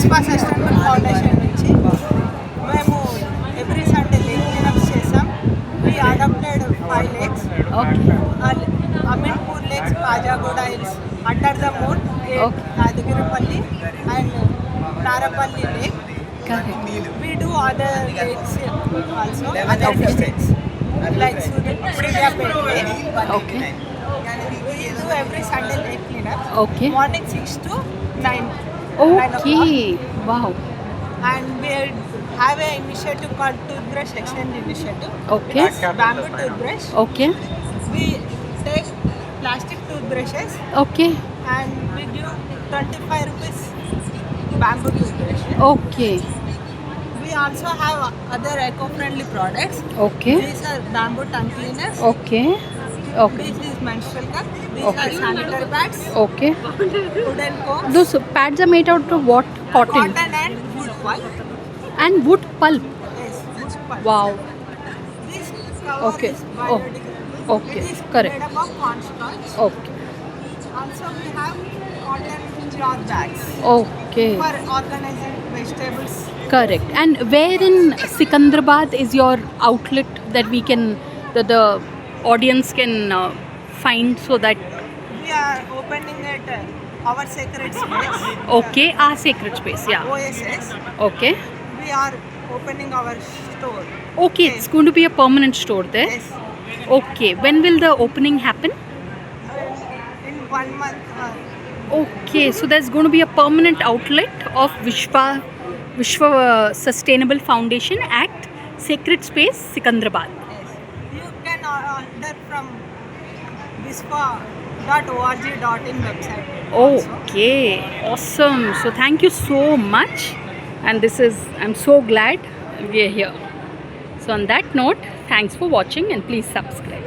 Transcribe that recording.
విశ్వా sustainable foundation నుంచి మేము every Sunday lake cleanups చేసాం. We adopted 5 lakes. Ameenpur lakes, Kajaguda hills, under the moon, Yadagiripally and Narapally lake. We do other lakes also, other districts like Suryapet Lake. Okay. We do every Sunday lake cleanup. Okay. Morning 6 to 9. 9 o'clock. Okay. Wow. And we have an initiative called Toothbrush Exchange Initiative. Okay. It is bamboo toothbrush. Okay. We take plastic toothbrushes Okay. and we give 25 rupees bamboo toothbrush. Okay. We also have other eco-friendly products. Okay. These are bamboo tongue cleaners. Okay. Okay. This is menstrual cup. These Okay. are sanitary pads. Okay. Wooden combs. Those pads are made out of what? Cotton. Cotton and wood pulp. And wood pulp. Yes, wood pulp. Wow. This cover Okay. is Oh. biodegradable. Okay. It is Correct. made up of cornstarch. Okay. Also, we have cotton cloth bags Okay. for organizing vegetables. Correct. And where in Sikandrabad is your outlet that we can, the audience can find so that? We are opening at our sacred space. Okay. Our sacred space. Yeah. OSS. Okay. We are opening our store. Okay. It's going to be a permanent store there. Yes. Okay. When will the opening happen? In 1 month. Okay. So there's going to be a permanent outlet of Vishwa Sustainable Foundation at Sacred Space, Sikandrabad. Yes. You can order from vispa.org.in website. also. Okay, awesome. So thank you so much, and I'm so glad we are here. So on that note, thanks for watching and please subscribe.